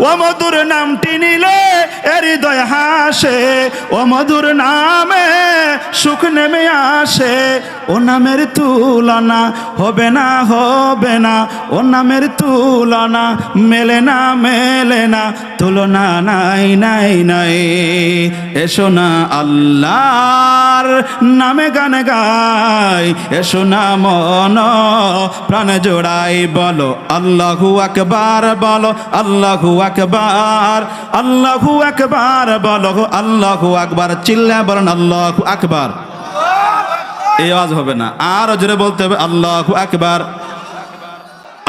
ও মধুর নামটি নিলে হৃদয় হাসে, ও মধুর নামে সুখ নেমে আসে। ও নামের তুলনা হবে না, হবে না, ও নামের তুলনা মেলে না, মেলে না, তুলনা নাই, নাই, নাই। এসো না আল্লাহর নামে গান গাই, এসো না মন প্রাণ জোড়াই, বলো আল্লাহু আকবার, বলো আল্লাহু আকবার, আল্লাহু আকবার, বলো আল্লাহু আকবার। চিল্লা বলেন আল্লাহু আকবার। এই আওয়াজ হবে না, আর জোরে বলতে হবে আল্লাহু আকবার।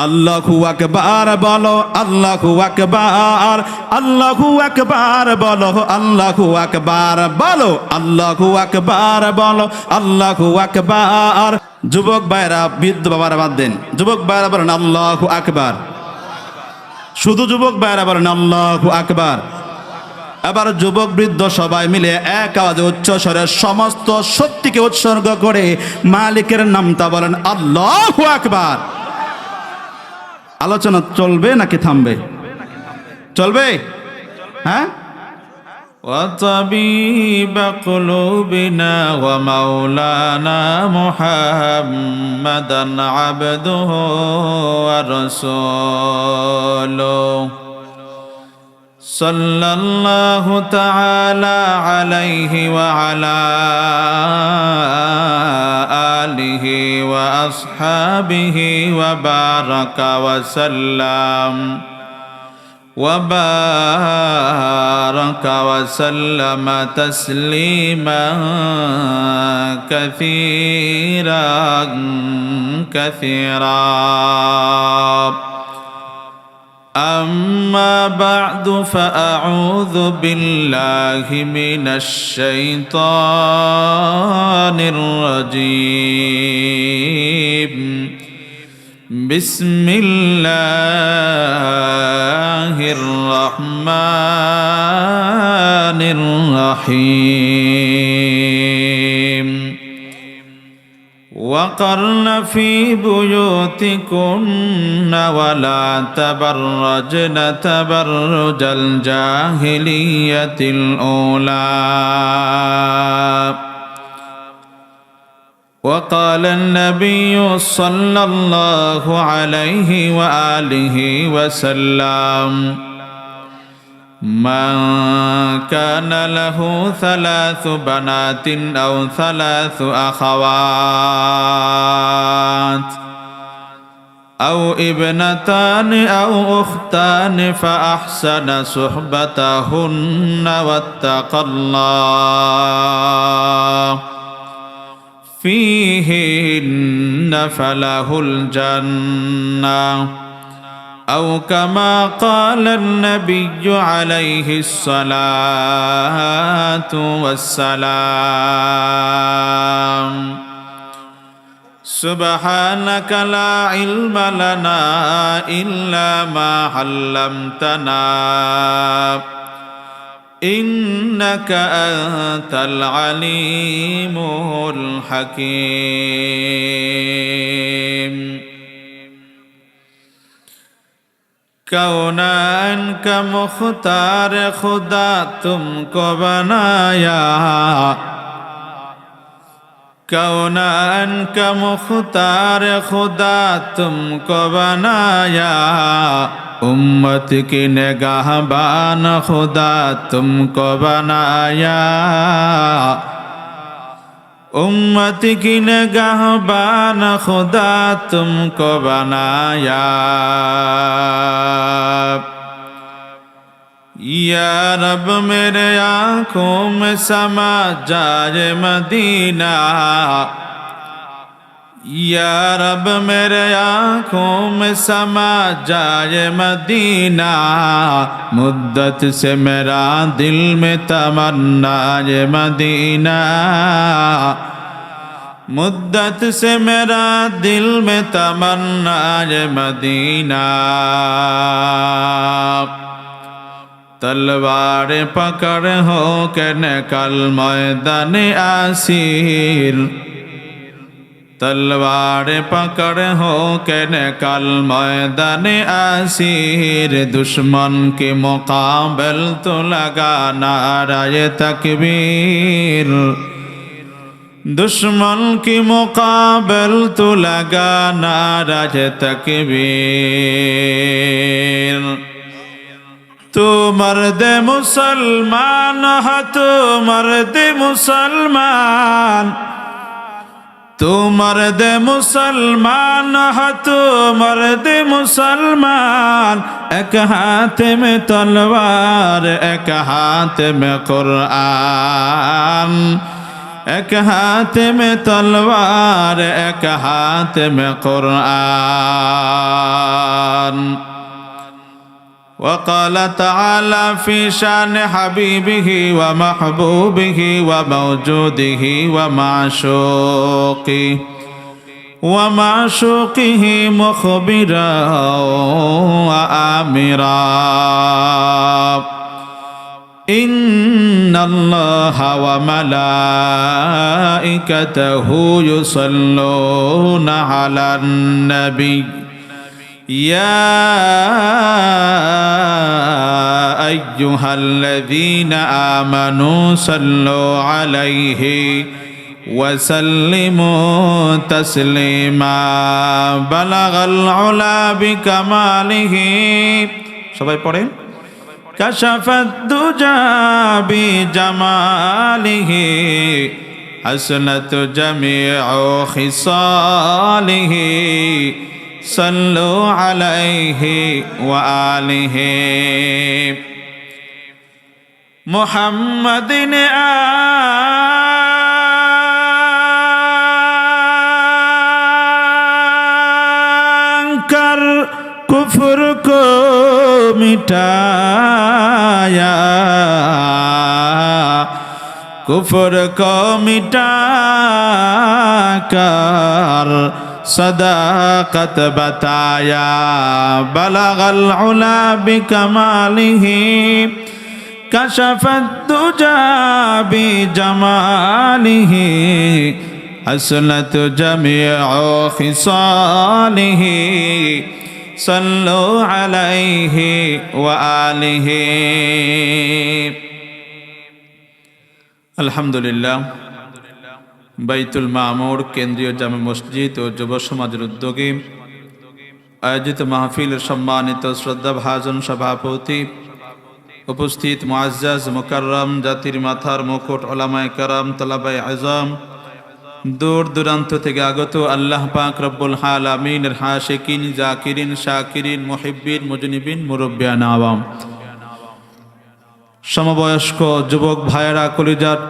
আল্লাহু আকবার বলো, আল্লাহু আকবার, আল্লাহু আকবার বলো, আল্লাহু আকবার বলো, আল্লাহু আকবার বলো, আল্লাহু আকবার। যুবক ভাইরা বৃদ্ধ বাবারা বাদ দেন, যুবক ভাইরা বলেন আল্লাহু আকবার। শুধু যুবক ভাইরা বলেন আল্লাহু আকবার। এবার যুবক বৃদ্ধ সবাই মিলে এক আওয়াজে উচ্চ স্বরে সমস্ত শক্তিকে উৎসর্গ করে মালিকের নামটা বলেন আল্লাহু আকবার। আলোচনা চলবে নাকি থামবে? চলবে, হ্যাঁ। وطبيب قلوبنا ومولانا محمدا عبده ورسوله صلى الله تعالى عليه وعلى آله وأصحابه وبارك وسلم وبارك وسلم تسليما كثيرا كثيرا. أما بعد فأعوذ بالله من الشيطان الرجيم. بسم الله الرحمن الرحيم. وقرن في بيوتكن ولا تبرجن تبرج الجاهلية الأولى. وقال النبي صلى الله عليه وآله وسلم من كان له 3 بنات أو 3 أخوات أو ابنتان أو أختان فأحسن صحبتهن واتقى الله فيهن فله الجنة أو كما قال النبي عليه الصلاة والسلام. سبحانك لا علم لنا إلا ما علمتنا إنك أنت العليم الحكيم. कौनान का मुख्तार खुदा तुमको बनाया, कौनान का मुख्तार खुदा तुमको बनाया, उम्मत की निगाहबान खुदा तुमको बनाया, उम्मत की निगाहबान खुदा तुमको बनाया. या रब मेरे आँखों में समा जाए मदीना, या रब मेरे आँखों में समा जाए मदीना. मुद्दत से मेरा दिल में तमन्ना ये मदीना, मुद्दत से मेरा दिल में तमन्ना ये मदीना. तलवार पकड़ हो के निकल मैदान आसीर, तलवार पकड़ हो के निकल मैदाने आसीर दुश्मन के मुकाबल तो लगा नाराए तकबीर दुश्मन की मुकाबल तो लगा नाराए तकबीर तू मर्द मुसलमान है तू मर्द मुसलमान तू मर्द मुसलमान है तू मर्द मुसलमान एक हाथ में तलवार एक हाथ में कुरान एक हाथ में तलवार एक हाथ में कुरान وقال تعالى في شان حبيبه ومحبوبه وموجوده ومعشوقه مخبرا وآمرا إن الله وملائكته يصلون على النبي يا أيها الذين آمنوا صلوا عليه وسلموا تسليما بلغ العلا بكماله সবাই পড়েন كشف الدجى بجماله حسنت جميع خصاله صلوا عليه وآله محمد कर कुफ्र को मिटाया कुफ्र को मिटा कर सदाकत बताया बलगल उला बिकमालिही कशफत दुजा बिजमालिही हसनत जमीउ खिसालिही सल्लु अलैहि व आलिहि अल्हम्दुलिल्लाह বাইতুল মামুর কেন্দ্রীয় জামে মসজিদ ও যুব সমাজের উদ্যোগে আয়োজিত মাহফিলের সম্মানিত শ্রদ্ধাভাজন সভাপতি উপস্থিত মুআজ্জাজ মুকাররম জাতির মাথার মুকুট উলামায়ে কেরাম তলাবায়ে আযম দূর দূরান্ত থেকে আগত আল্লাহ পাক রব্বুল আলামিনের আশিকিন জাকিরিন শাকিরিন মুহিব্বিন মুজনিবিন মুরব্বিয়ান আওয়াম সমবয়স্ক যুবক ভাইয়েরা কলিজার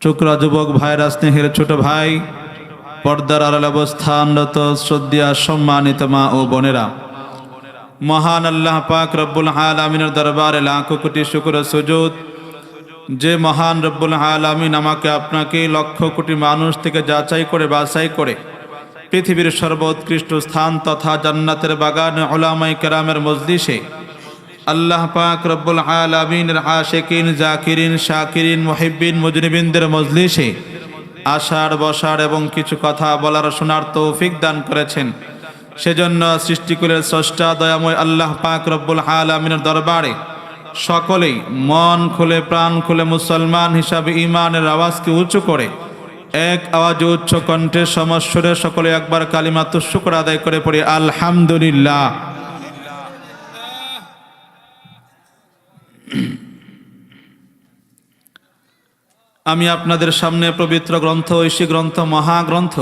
টুকরা যুবক ভাইরা স্নেহের ছোট ভাই পর্দার আড়ালে অবস্থানরত শ্রদ্ধেয় সম্মানিত মা ও বোনেরা মহান আল্লাহ পাক রব্বুল আলামিনের দরবারে লাখো কোটি শুকর ও সুজুদ যে মহান রব্বুল আলামিন আমাকে আপনাকে লক্ষ কোটি মানুষ থেকে যাচাই করে বাছাই করে পৃথিবীর সর্বোৎকৃষ্ট স্থান তথা জান্নাতের বাগানে উলামায়ে কেরামের মজলিসে আল্লাহ পাক রব্বুল আলামিনের আশিকিন জাকিরিন শাকিরিন মুহিব্বিন মুজনিবিনদের মজলিসে আসার বসার এবং কিছু কথা বলার শোনার তৌফিক দান করেছেন সেজন্য সৃষ্টিকুলের স্রষ্টা দয়াময় আল্লাহ পাক রব্বুল আলামিনের দরবারে সকলেই মন খুলে প্রাণ খুলে মুসলমান হিসাবে ঈমানের আওয়াজকে উঁচু করে এক আওয়াজে উচ্চ কণ্ঠে সমস্বরে সকলে একবার কালিমাতুশ শুকর আদায় করে পড়ি আলহামদুলিল্লাহ। আমি আপনাদের সামনে পবিত্র গ্রন্থ ঐশী গ্রন্থ মহাগ্রন্থ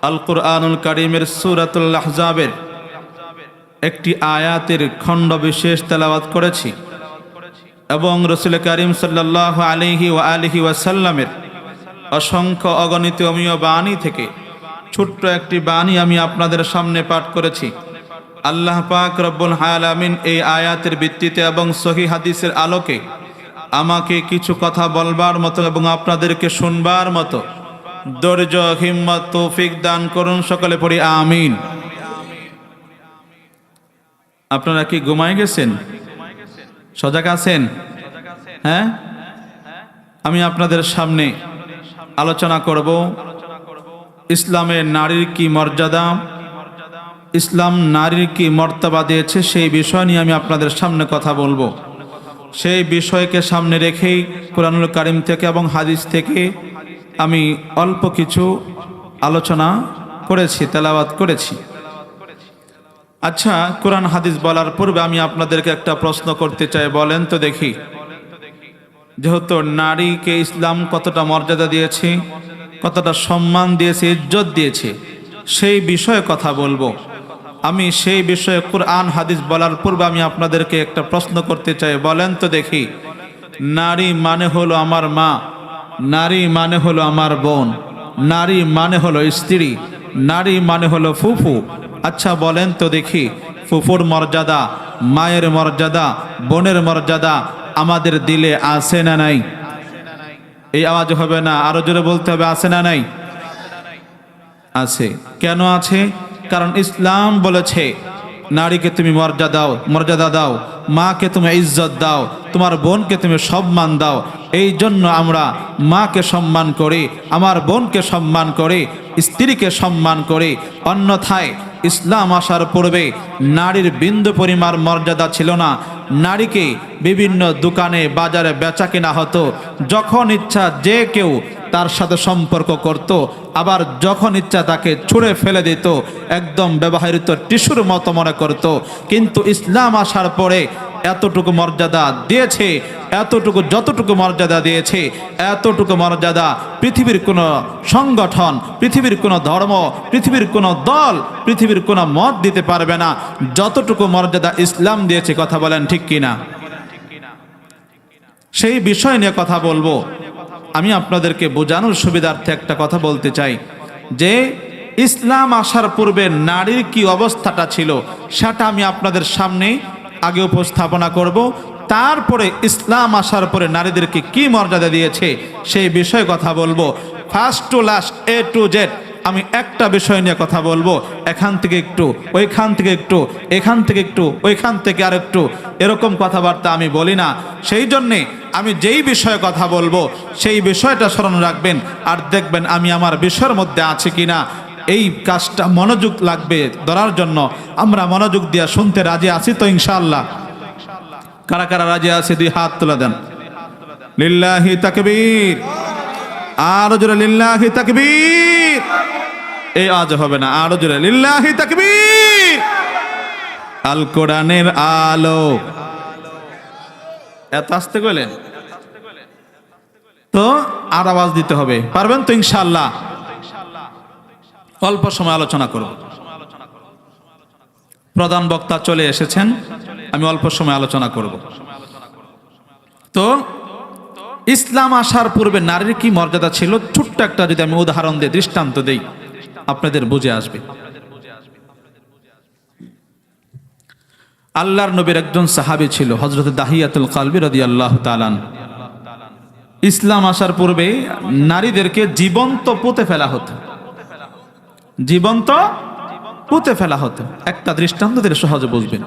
আল কুরআনুল কারীমের সূরাতুল আহজাবের একটি আয়াতের খণ্ড বিশেষ তেলাওয়াত করেছি এবং রাসূল করিম সাল্লাল্লাহু আলাইহি ওয়া আলিহি ওয়াসাল্লামের অসংখ্য অগণিত অমীয় বাণী থেকে ছোট্ট একটি বাণী আমি আপনাদের সামনে পাঠ করেছি। আল্লাহ পাক রব্বুল আলামিন এই আয়াতের ভিত্তিতে এবং সহিহ হাদিসের আলোকে আমাকে কিছু কথা বলবার মতো এবং আপনাদেরকে শুনবার মতো ধৈর্য হিম্মত তৌফিক দান করুন। সকলে পড়ি আমিন। আপনারা কি ঘুমায় গেছেন? সজাগ আছেন? হ্যাঁ, আমি আপনাদের সামনে আলোচনা করব ইসলামে নারীর কি মর্যাদা, ইসলাম নারীর কি মর্তবা দিয়েছে, সেই বিষয় নিয়ে আমি আপনাদের সামনে কথা বলবো। সেই বিষয়কে সামনে রেখেই কুরআনুল কারীম থেকে এবং হাদিস থেকে আমি অল্প কিছু আলোচনা করেছি, তেলাওয়াত করেছি। আচ্ছা, কোরআন হাদিস বলার পূর্বে আমি আপনাদেরকে একটা প্রশ্ন করতে চাই। বলেন তো দেখি, যেহেতু নারীকে ইসলাম কতটা মর্যাদা দিয়েছে, কতটা সম্মান দিয়েছে, ইজ্জত দিয়েছে, সেই বিষয়ে কথা বলবো। আমি সেই বিষয়ে কোরআন হাদিস বলার পূর্বে আমি আপনাদেরকে একটা প্রশ্ন করতে চাই। বলেন তো দেখি, নারী মানে হলো আমার মা, নারী মানে হলো আমার বোন, নারী মানে হলো স্ত্রী, নারী মানে হলো ফুফু। আচ্ছা বলেন তো দেখি, ফুফুর মর্যাদা, মায়ের মর্যাদা, বোনের মর্যাদা আমাদের দিলে আছে না নাই? এই আওয়াজ হবে না, আরো জোরে বলতে হবে, আছে না নাই? আছে। কেন আছে? কারণ ইসলাম বলেছে নারীকে তুমি মর্যাদা দাও, মাকে তুমি ইজ্জত দাও, তোমার বোনকে তুমি সম্মান দাও। এই জন্য আমরা মাকে সম্মান করি, আমার বোনকে সম্মান করি, স্ত্রীকে সম্মান করি। অন্যথায় ইসলাম আসার পূর্বে নারীর বিন্দু পরিমাণ মর্যাদা ছিল না। নারীকে বিভিন্ন দোকানে বাজারে বেচা কেনা হতো, যখন ইচ্ছা যে কেউ তার সাথে সম্পর্ক করত, আবার যখন ইচ্ছা তাকে ছুঁড়ে ফেলে দিত, একদম ব্যবহৃত টিস্যুর মতো মনে করত। কিন্তু ইসলাম আসার পরে এতটুকু মর্যাদা দিয়েছে, যতটুকু মর্যাদা দিয়েছে, এতটুকু মর্যাদা পৃথিবীর কোনো সংগঠন, পৃথিবীর কোনো ধর্ম, পৃথিবীর কোনো দল, পৃথিবীর কোনো মত দিতে পারবে না যতটুকু মর্যাদা ইসলাম দিয়েছে। কথা বলেন ঠিক কিনা? সেই বিষয় নিয়ে কথা বলবো। আমি আপনাদেরকে বোঝানোর সুবিধার্থে একটা কথা বলতে চাই যে ইসলাম আসার পূর্বে নারীর কি অবস্থাটা ছিল সেটা আমি আপনাদের সামনে আগে উপস্থাপনা করব। তারপরে ইসলাম আসার পরে নারীদেরকে কি মর্যাদা দিয়েছে সেই বিষয়ে কথা বলবো। First to last, A to Z আমি একটা বিষয় নিয়ে কথা বলবো। এখান থেকে একটু, ওইখান থেকে একটু, এখান থেকে একটু, ওইখান থেকে আর একটু, এরকম কথাবার্তা আমি বলি না। সেই জন্যে আমি যেই বিষয়ে কথা বলবো সেই বিষয়টা স্মরণ রাখবেন, আর দেখবেন আমি আমার বিষয়ের মধ্যে আছি কিনা। এই কাজটা মনোযোগ লাগবে ধরার জন্য। আমরা মনোযোগ দিয়ে শুনতে রাজি আছি তো ইনশাআল্লাহ? কারা কারা রাজি আছে দুই হাত তুলে দেন। লিল্লাহি তাকবীর, আরো জোরে লিল্লাহি তাকবীর। এই আজ হবে না, আরো জোরে লিল্লাহি তাকবীর। আল কোরআনের আলো। এত আসতে গেলেন তো আর আওয়াজ দিতে হবে, পারবেন তো ইনশাআল্লাহ? অল্প সময় আলোচনা করব। প্রধান বক্তা চলে এসেছেন, আমি অল্প সময় আলোচনা করব। তো ইসলাম আসার পূর্বে নারীর কি মর্যাদা ছিল, ছোট্ট একটা যদি আমি উদাহরণ দিয়ে দৃষ্টান্ত দেই আপনাদের বুঝে আসবে। আল্লাহর নবীর একজন সাহাবী ছিল, হযরত দাহিয়াতুল কালবি রাদিয়াল্লাহু তাআলা। ইসলাম আসার পূর্বে নারীদেরকে জীবন্ত পুঁতে ফেলা হতো, জীবন্ত পুঁতে ফেলা হতো। একটা দৃষ্টান্ত দিলে সহজে বুঝবেন।